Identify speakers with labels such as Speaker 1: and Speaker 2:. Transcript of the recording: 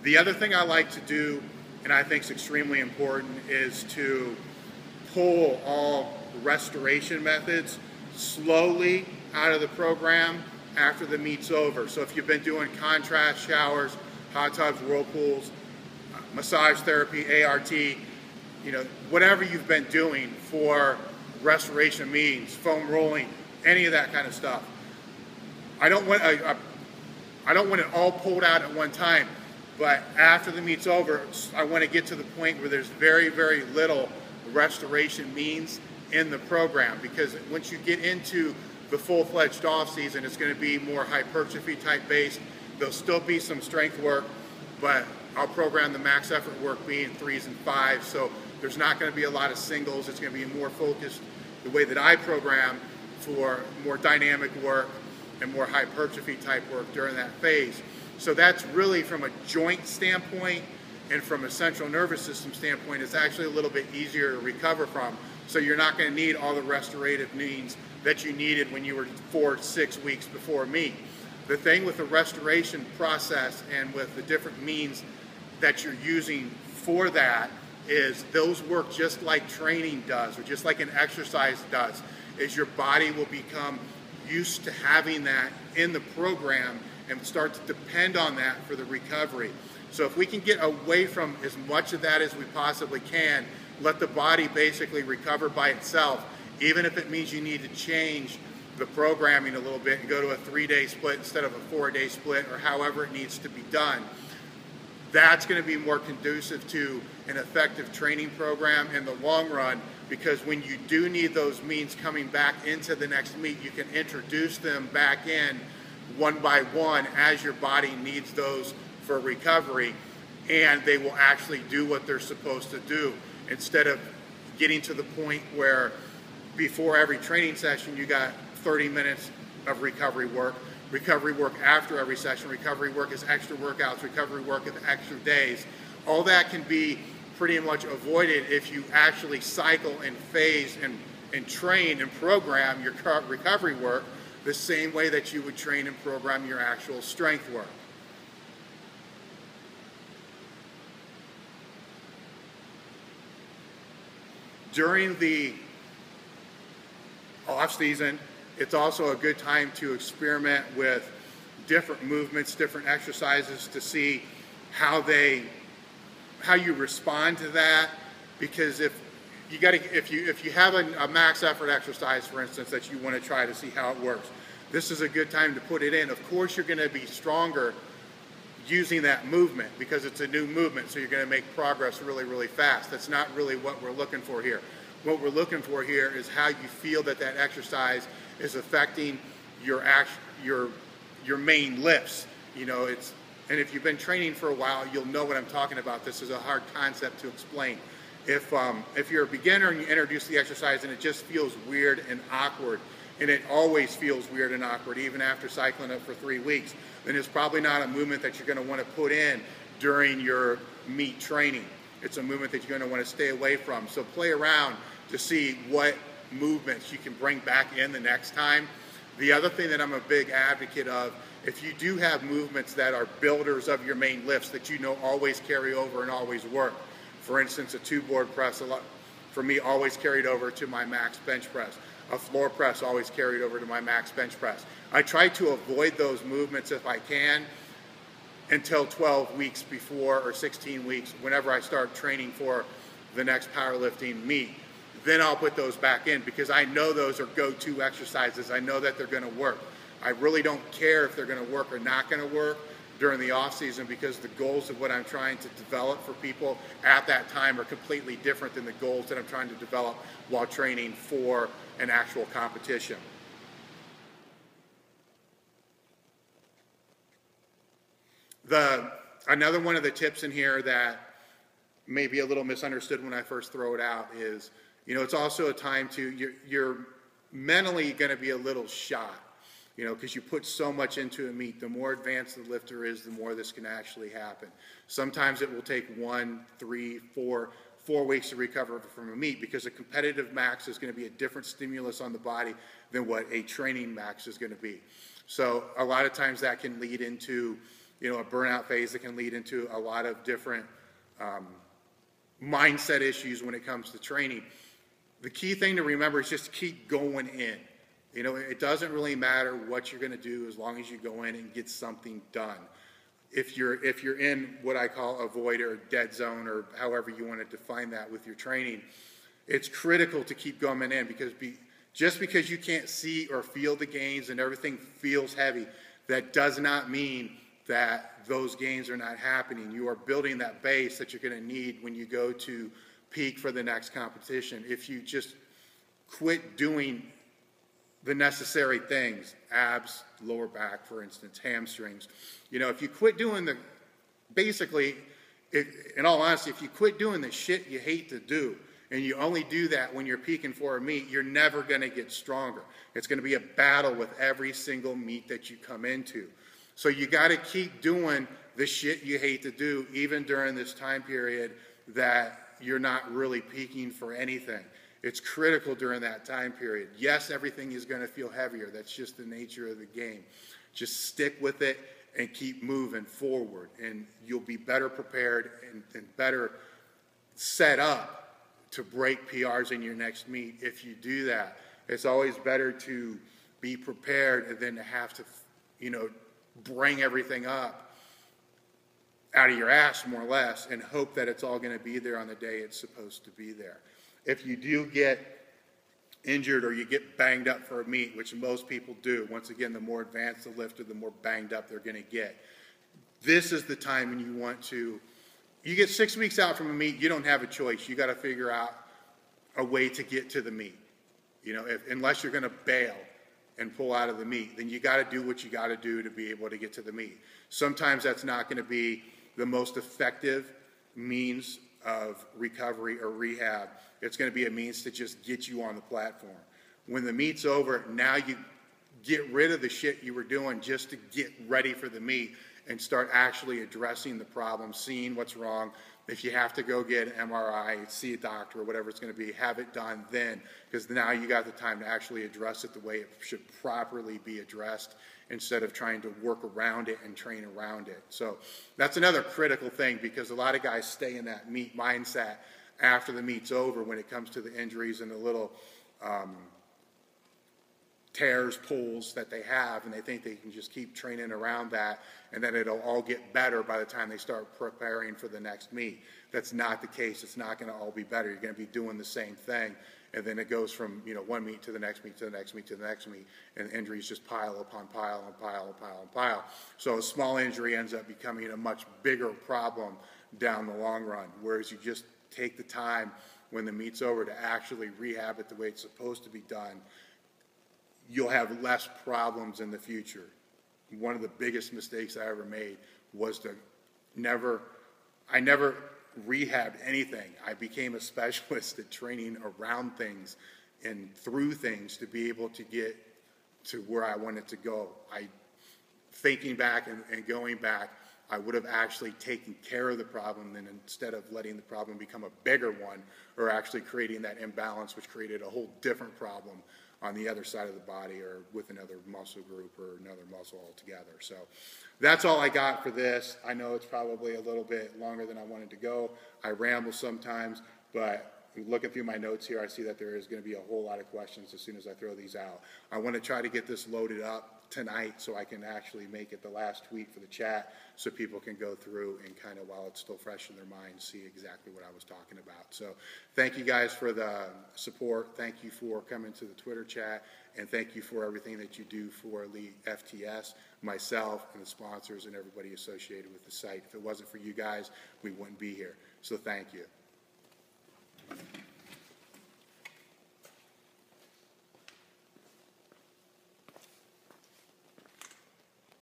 Speaker 1: The other thing I like to do, and I think is extremely important, is to pull all restoration methods slowly out of the program after the meet's over. So if you've been doing contrast showers, hot tubs, whirlpools, massage therapy, ART, whatever you've been doing for restoration meetings, foam rolling, any of that kind of stuff, I don't want it all pulled out at one time. But after the meet's over, I want to get to the point where there's very, very little restoration means in the program, because once you get into the full-fledged off season, it's going to be more hypertrophy type based. There'll still be some strength work, but I'll program the max effort work being 3s and 5s, so there's not going to be a lot of singles. It's going to be more focused the way that I program for more dynamic work and more hypertrophy type work during that phase. So that's really, from a joint standpoint and from a central nervous system standpoint, it's actually a little bit easier to recover from. So you're not going to need all the restorative means that you needed when you were 4 to 6 weeks before meet. The thing with the restoration process and with the different means that you're using for that is those work just like training does, or just like an exercise does, is your body will become used to having that in the program and start to depend on that for the recovery. So if we can get away from as much of that as we possibly can, let the body basically recover by itself, even if it means you need to change the programming a little bit and go to a 3-day split instead of a 4-day split, or however it needs to be done, that's going to be more conducive to an effective training program in the long run, because when you do need those means coming back into the next meet, you can introduce them back in one by one as your body needs those for recovery, and they will actually do what they're supposed to do, instead of getting to the point where before every training session you got 30 minutes of recovery work after every session, recovery work is extra workouts, recovery work is extra days. All that can be pretty much avoided if you actually cycle and phase and train and program your recovery work the same way that you would train and program your actual strength work. During the off season, it's also a good time to experiment with different movements, different exercises, to see how you respond to that. Because if you have a max effort exercise, for instance, that you want to try to see how it works, this is a good time to put it in. Of course, you're going to be stronger using that movement because it's a new movement, so you're going to make progress really, really fast. That's not really what we're looking for here. What we're looking for here is how you feel that exercise is affecting your main lifts. And if you've been training for a while, you'll know what I'm talking about. This is a hard concept to explain. If you're a beginner and you introduce the exercise and it just feels weird and awkward, and it always feels weird and awkward even after cycling it for 3 weeks, then it's probably not a movement that you're going to want to put in during your meet training. It's a movement that you're going to want to stay away from. So play around to see what movements you can bring back in the next time. The other thing that I'm a big advocate of, if you do have movements that are builders of your main lifts that you know always carry over and always work, for instance, a 2-board press, for me, always carried over to my max bench press. A floor press always carried over to my max bench press. I try to avoid those movements if I can until 12 weeks before, or 16 weeks, whenever I start training for the next powerlifting meet. Then I'll put those back in, because I know those are go-to exercises. I know that they're going to work. I really don't care if they're going to work or not going to work during the off season, because the goals of what I'm trying to develop for people at that time are completely different than the goals that I'm trying to develop while training for an actual competition. Another one of the tips in here that may be a little misunderstood when I first throw it out is, it's also a time you're mentally going to be a little shot, because you put so much into a meet. The more advanced the lifter is, the more this can actually happen. Sometimes it will take 1, 3, 4 weeks to recover from a meet, because a competitive max is going to be a different stimulus on the body than what a training max is going to be. So a lot of times that can lead into a burnout phase that can lead into a lot of different mindset issues when it comes to training. The key thing to remember is just keep going in. It doesn't really matter what you're going to do as long as you go in and get something done. If you're in what I call a void or dead zone, or however you want to define that with your training, it's critical to keep going in, because just because you can't see or feel the gains and everything feels heavy, that does not mean that those gains are not happening. You are building that base that you're going to need when you go to peak for the next competition. If you just quit doing the necessary things, abs, lower back, for instance, hamstrings, if you quit doing basically, in all honesty, if you quit doing the shit you hate to do, and you only do that when you're peaking for a meet, you're never going to get stronger. It's going to be a battle with every single meet that you come into. So you got to keep doing the shit you hate to do, even during this time period that you're not really peaking for anything. It's critical during that time period. Yes, everything is going to feel heavier. That's just the nature of the game. Just stick with it and keep moving forward, and you'll be better prepared and better set up to break PRs in your next meet if you do that. It's always better to be prepared than to have to, bring everything up out of your ass, more or less, and hope that it's all going to be there on the day it's supposed to be there. If you do get injured or you get banged up for a meet, which most people do, once again, the more advanced the lifter, the more banged up they're going to get. This is the time when you get 6 weeks out from a meet, you don't have a choice. You got to figure out a way to get to the meet. Unless you're going to bail and pull out of the meet, then you got to do what you got to do to be able to get to the meet. Sometimes that's not going to be the most effective means of recovery or rehab. It's going to be a means to just get you on the platform. When the meet's over, now you get rid of the shit you were doing just to get ready for the meet and start actually addressing the problem, seeing what's wrong. If you have to go get an MRI, see a doctor, or whatever it's going to be, have it done then, because now you got the time to actually address it the way it should properly be addressed, instead of trying to work around it and train around it. So that's another critical thing, because a lot of guys stay in that meet mindset after the meet's over when it comes to the injuries and the little tears, pulls that they have, and they think they can just keep training around that and then it'll all get better by the time they start preparing for the next meet. That's not the case. It's not going to all be better. You're going to be doing the same thing, and then it goes from one meet to the next meet to the next meet to the next meet, and injuries just pile upon pile and pile and pile and pile. So a small injury ends up becoming a much bigger problem down the long run, whereas you just take the time when the meet's over to actually rehab it the way it's supposed to be done. You'll have less problems in the future. One of the biggest mistakes I ever made was I never rehabbed anything. I became a specialist at training around things and through things to be able to get to where I wanted to go. Thinking back and going back, I would have actually taken care of the problem, and instead of letting the problem become a bigger one, or actually creating that imbalance, which created a whole different problem on the other side of the body or with another muscle group or another muscle altogether. So that's all I got for this. I know it's probably a little bit longer than I wanted to go. I ramble sometimes, but looking through my notes here, I see that there is going to be a whole lot of questions as soon as I throw these out. I want to try to get this loaded up tonight so I can actually make it the last tweet for the chat so people can go through and kind of, while it's still fresh in their mind, see exactly what I was talking about. So thank you guys for the support. Thank you for coming to the Twitter chat, and thank you for everything that you do for Elitefts, myself, and the sponsors and everybody associated with the site. If it wasn't for you guys, we wouldn't be here. So thank you.